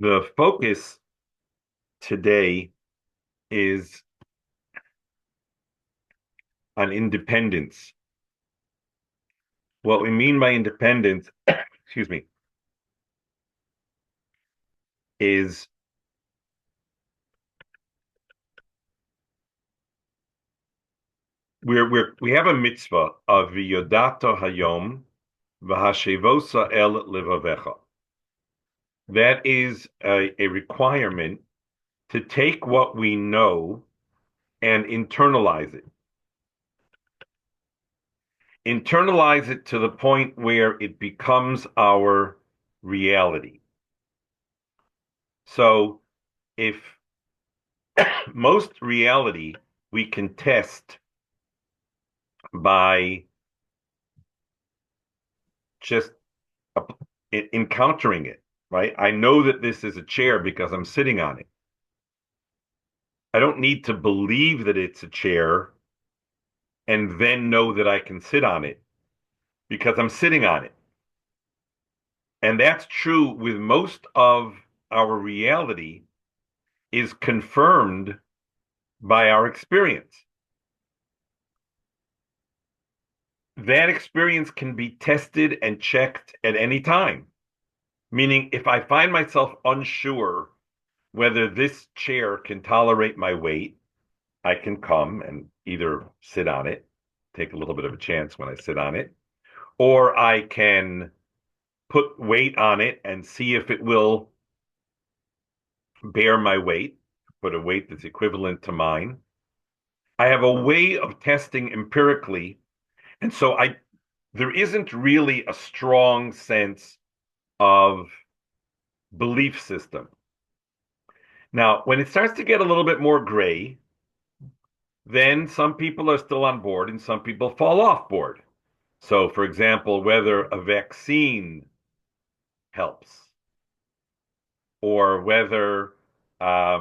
The focus today is on independence. What we mean by independence, excuse me, is we have a mitzvah of Yodato Hayom v'hashevosa el levavecha. That is a requirement to take what we know and internalize it. Internalize it to the point where it becomes our reality. So if most reality we can test by just encountering it, right? I know that this is a chair because I'm sitting on it. I don't need to believe that it's a chair and then know that I can sit on it because I'm sitting on it. And that's true with most of our reality is confirmed by our experience. That experience can be tested and checked at any time. Meaning, if I find myself unsure whether this chair can tolerate my weight, I can come and either sit on it, take a little bit of a chance when I sit on it, or I can put weight on it and see if it will bear my weight, put a weight that's equivalent to mine. I have a way of testing empirically, and so there isn't really a strong sense of belief system. Now, when it starts to get a little bit more gray, then some people are still on board and some people fall off board. So, for example, whether a vaccine helps or whether a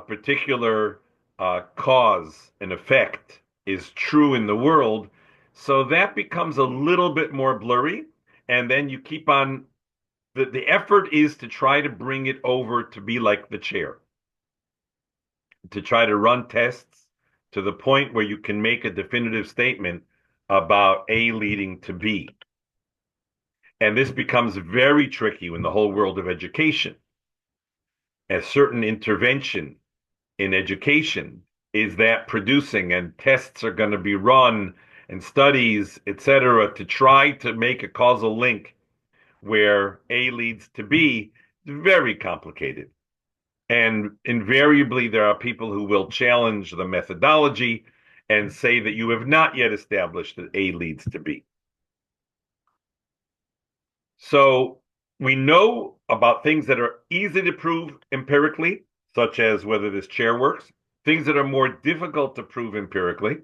particular cause and effect is true in the world. So that becomes a little bit more blurry. And then you keep on, the effort is to try to bring it over to be like the chair, to try to run tests to the point where you can make a definitive statement about A leading to B. And this becomes very tricky in the whole world of education. A certain intervention in education is that producing, and tests are going to be run and studies, etc., to try to make a causal link where A leads to B. It's very complicated. And invariably, there are people who will challenge the methodology and say that you have not yet established that A leads to B. So we know about things that are easy to prove empirically, such as whether this chair works, things that are more difficult to prove empirically.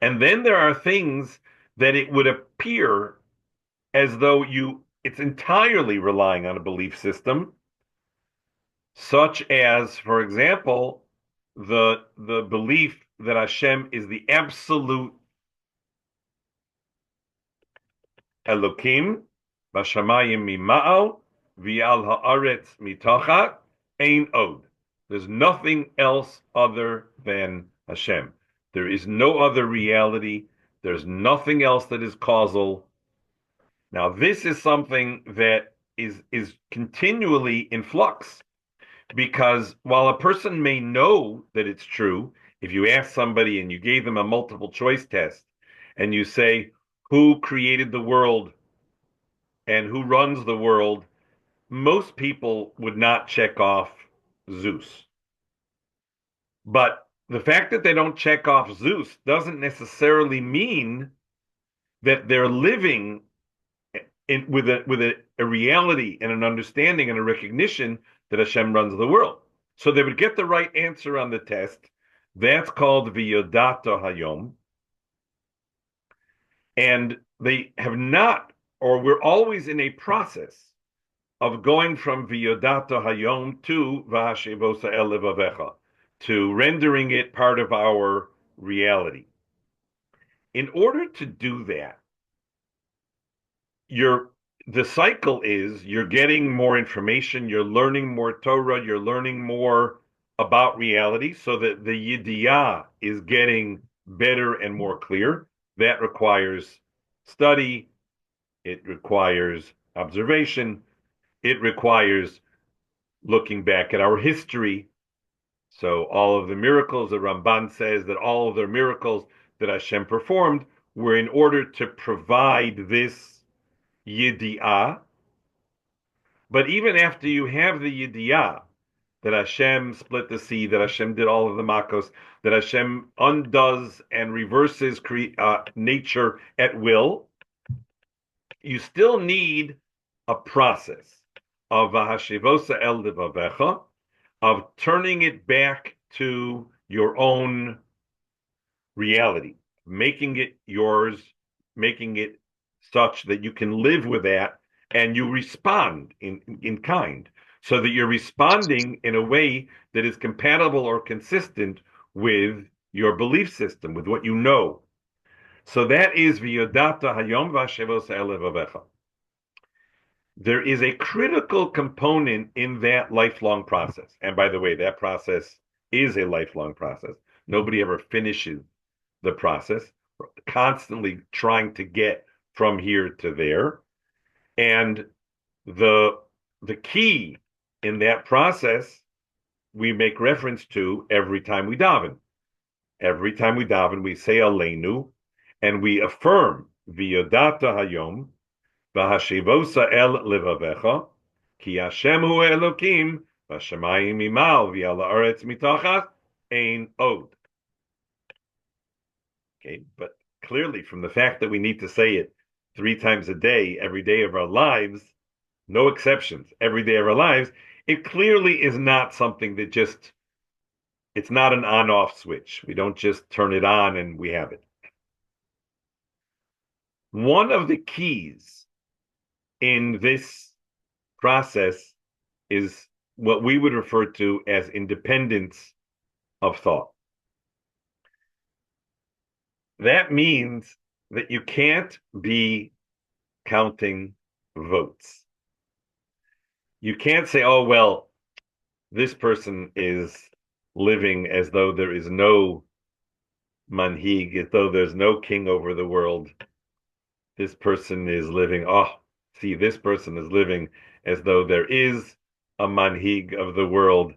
And then there are things that it would appear as though it's entirely relying on a belief system, such as, for example, the belief that Hashem is the absolute Elokim, Bashamayim mima'al, Vial haaretz mitachat, Ein od. There's nothing else other than Hashem. There is no other reality. There's nothing else that is causal. Now, this is something that is continually in flux, because while a person may know that it's true, if you ask somebody and you gave them a multiple choice test and you say, who created the world and who runs the world, most people would not check off Zeus. But the fact that they don't check off Zeus doesn't necessarily mean that they're living with a reality and an understanding and a recognition that Hashem runs the world. So they would get the right answer on the test. That's called V'yodato Hayom. And they have not, or we're always in a process of going from V'yodato Hayom to V'hashevosa el levavecha, to rendering it part of our reality. In order to do that, the cycle is you're getting more information, you're learning more Torah, you're learning more about reality, so that the yidiyah is getting better and more clear. That requires study, it requires observation, it requires looking back at our history. So all of the miracles, the Ramban says that all of the miracles that Hashem performed were in order to provide this yidiyah. But even after you have the yidiyah, that Hashem split the sea, that Hashem did all of the makos, that Hashem undoes and reverses nature at will, you still need a process of v'hashivosa el levavecha, of turning it back to your own reality, making it yours, making it such that you can live with that and you respond in kind, so that you're responding in a way that is compatible or consistent with your belief system, with what you know. So that is v'yodata hayom v'hashivosa el levavecha. There is a critical component in that lifelong process. And by the way, that process is a lifelong process. Nobody ever finishes the process. We're constantly trying to get from here to there. And the key in that process we make reference to every time we daven. Every time we daven, we say Aleinu, and we affirm v'yodata hayom v'hashivosa el levavecha, ki Hashem hu Elokim, v'shamayim mimal v'al haaretz mitachat, ein od. Okay, but clearly from the fact that we need to say it 3 times a day, every day of our lives, no exceptions, every day of our lives, it clearly is not something that just, it's not an on-off switch. We don't just turn it on and we have it. One of the keys in this process is what we would refer to as independence of thought. That means that you can't be counting votes. You can't say, oh, well, this person is living as though there is no manhig, as though there's no king over the world. This person is living, this person is living as though there is a manhig of the world.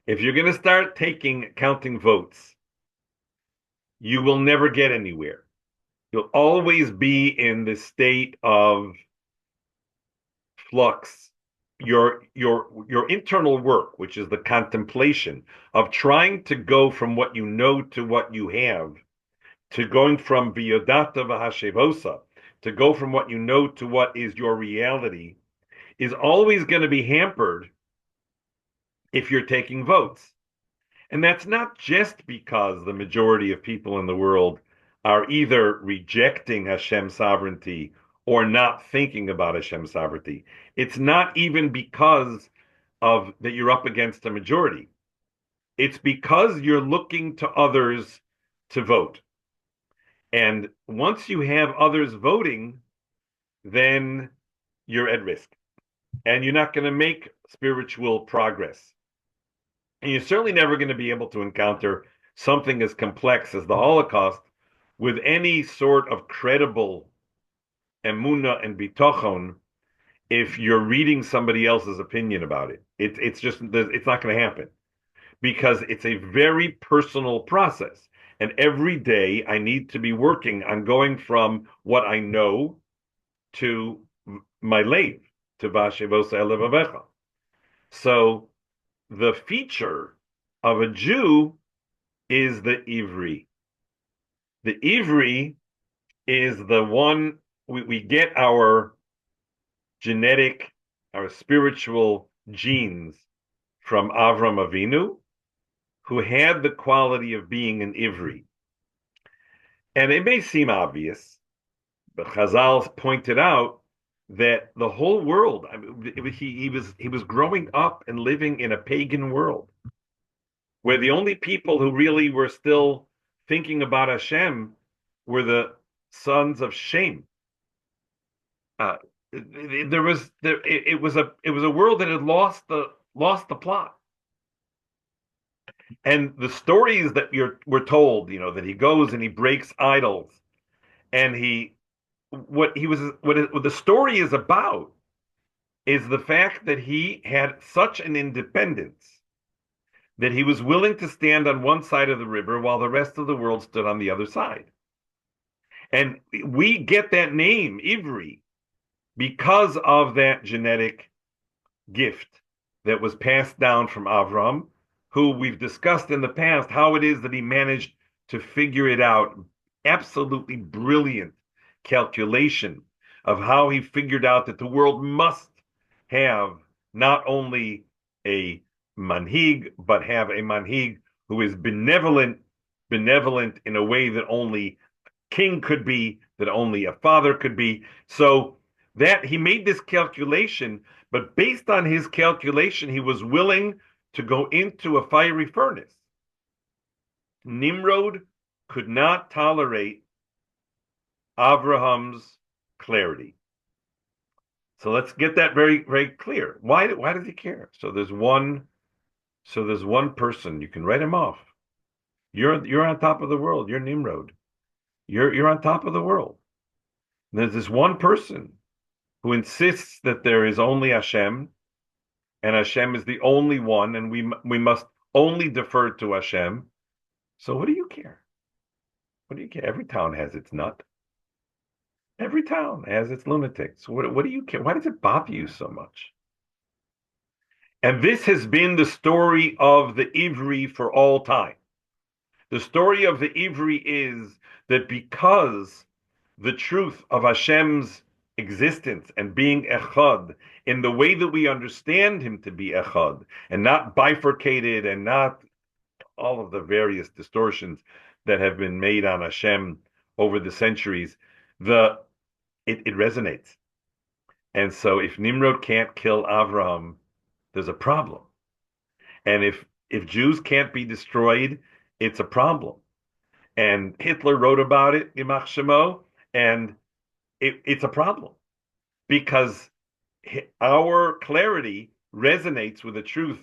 If you're going to start counting votes, you will never get anywhere. You'll always be in the state of flux. Your internal work, which is the contemplation of trying to go from what you know to what you have, to going from v'yodata v'hashivosa, to go from what you know to what is your reality, is always going to be hampered if you're taking votes. And that's not just because the majority of people in the world are either rejecting Hashem's sovereignty or not thinking about Hashem's sovereignty. It's not even because of that you're up against a majority. It's because you're looking to others to vote. And once you have others voting, then you're at risk. And you're not going to make spiritual progress. And you're certainly never going to be able to encounter something as complex as the Holocaust with any sort of credible emunah and bitochon if you're reading somebody else's opinion about it. It's not going to happen, because it's a very personal process. And every day I need to be working on going from what I know to my lave, to Vashivosa Elevavecha. So the feature of a Jew is the Ivri. The Ivri is the one we get our genetic, our spiritual genes from Avram Avinu, who had the quality of being an Ivri. And it may seem obvious, but Chazal pointed out that the whole world, he was growing up and living in a pagan world, where the only people who really were still thinking about Hashem were the sons of Shem. it was a world that had lost the plot. And the stories that we're told, that he goes and he breaks idols, and what the story is about is the fact that he had such an independence that he was willing to stand on one side of the river while the rest of the world stood on the other side. And we get that name, Ivri, because of that genetic gift that was passed down from Avram, who we've discussed in the past how it is that he managed to figure it out. Absolutely brilliant calculation of how he figured out that the world must have not only a manhig, but have a manhig who is benevolent in a way that only king could be, that only a father could be. So that he made this calculation, but based on his calculation, he was willing to go into a fiery furnace. Nimrod could not tolerate Abraham's clarity. So let's get that very, very clear. Why does he care? So there's one person, you can write him off. You're on top of the world. You're Nimrod. You're on top of the world. And there's this one person who insists that there is only Hashem, and Hashem is the only one, and we must only defer to Hashem. So what do you care? What do you care? Every town has its nut. Every town has its lunatics. What do you care? Why does it bother you so much? And this has been the story of the Ivri for all time. The story of the Ivri is that because the truth of Hashem's existence and being echad in the way that we understand him to be echad and not bifurcated and not all of the various distortions that have been made on Hashem over the centuries, it resonates. And so if Nimrod can't kill Avraham, there's a problem. And if Jews can't be destroyed, it's a problem. And Hitler wrote about it, Yimach Shemo, and it's a problem because our clarity resonates with the truth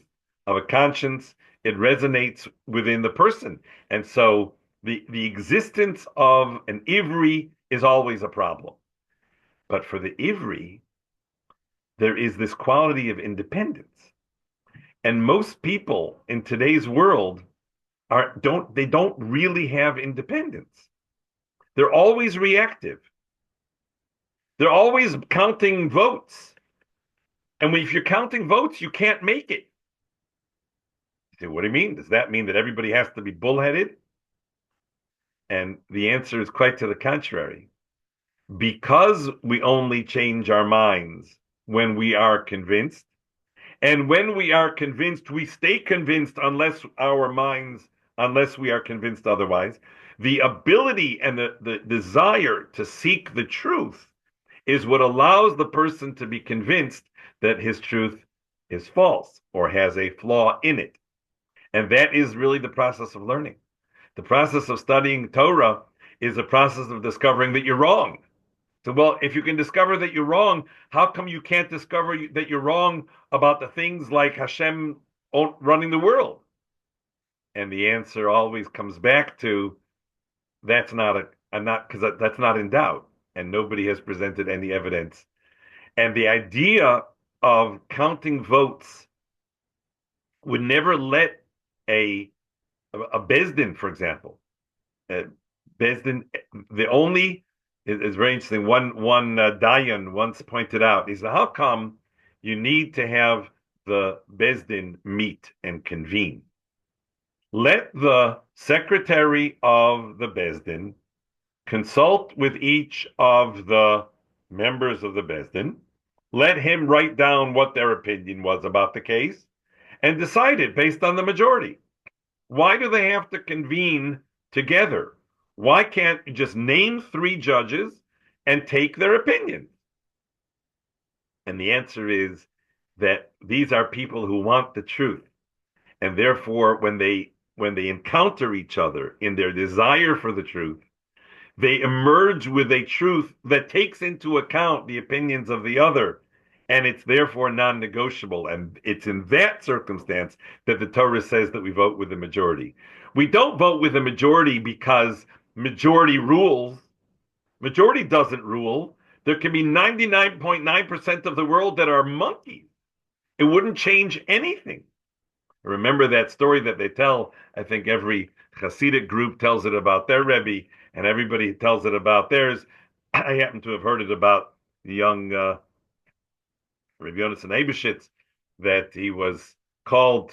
of a conscience. It resonates within the person. And so the existence of an Ivri is always a problem. But for the Ivri, there is this quality of independence. And most people in today's world don't really have independence. They're always reactive. They're always counting votes. And if you're counting votes, you can't make it. You say, what do you mean? Does that mean that everybody has to be bullheaded? And the answer is quite to the contrary. Because we only change our minds when we are convinced, and when we are convinced, we stay convinced unless we are convinced otherwise. The ability and the desire to seek the truth is what allows the person to be convinced that his truth is false or has a flaw in it. And that is really the process of learning. The process of studying Torah is a process of discovering that you're wrong. So, well, if you can discover that you're wrong, how come you can't discover that you're wrong about the things like Hashem running the world? And the answer always comes back to that's not in doubt, and nobody has presented any evidence. And the idea of counting votes would never let a Bezdin, for example, Bezdin, it's very interesting. One Dayan once pointed out, he said, how come you need to have the Bezdin meet and convene? Let the secretary of the Bezdin consult with each of the members of the Bezdin, let him write down what their opinion was about the case, and decide it based on the majority. Why do they have to convene together? Why can't you just name 3 judges and take their opinion? And the answer is that these are people who want the truth. And therefore, when they encounter each other in their desire for the truth, They emerge with a truth that takes into account the opinions of the other, and it's therefore non-negotiable. And it's in that circumstance that the Torah says that we vote with the majority. We don't vote with the majority because majority rules. Majority doesn't rule. There can be 99.9% of the world that are monkeys. It wouldn't change anything. Remember that story that they tell? I think every Hasidic group tells it about their Rebbe, and everybody tells it about theirs. I happen to have heard it about the young Rabbi Yonason Eibeshitz, that he was called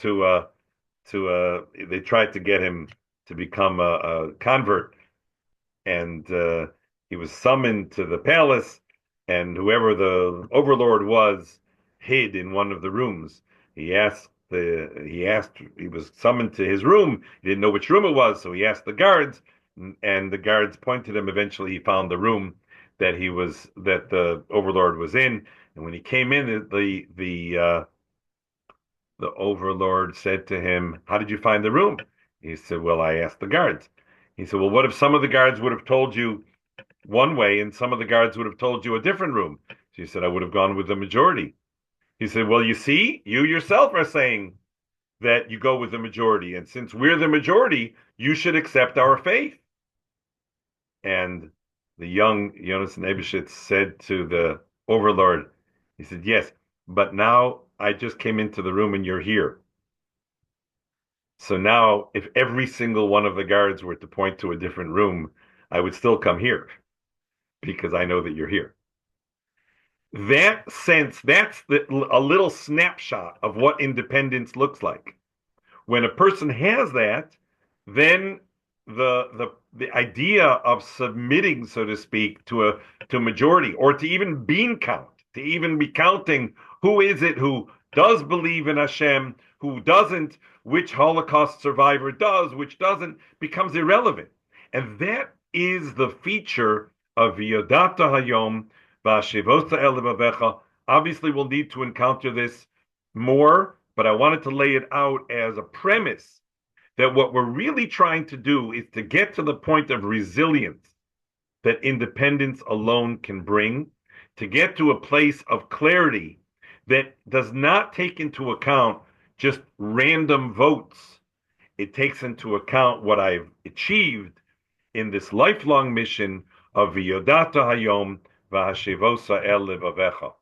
they tried to get him to become a convert, and he was summoned to the palace, and whoever the overlord was hid in one of the rooms. He was summoned to his room. He didn't know which room it was, so he asked the guards, and the guards pointed him. Eventually, he found the room that the overlord was in. And when he came in, the overlord said to him, "How did you find the room?" He said, "Well, I asked the guards." He said, "Well, what if some of the guards would have told you one way and some of the guards would have told you a different room?" She said, "I would have gone with the majority." He said, "Well, you see, you yourself are saying that you go with the majority. And since we're the majority, you should accept our faith." And the young Yonason Eibeshitz said to the overlord, he said, "Yes, but now I just came into the room and you're here. So now if every single one of the guards were to point to a different room, I would still come here because I know that you're here." That sense, a little snapshot of what independence looks like. When a person has that, then the idea of submitting, so to speak, to majority, or to even bean count, to even be counting who is it who does believe in Hashem, who doesn't, which Holocaust survivor does, which doesn't, becomes irrelevant. And that is the feature of Yodata Hayom V'Hashivota El Levavecha. Obviously, we'll need to encounter this more, but I wanted to lay it out as a premise that what we're really trying to do is to get to the point of resilience that independence alone can bring, to get to a place of clarity that does not take into account just random votes. It takes into account what I've achieved in this lifelong mission of V'yodata Hayom V'Hashivosa El Levavecha.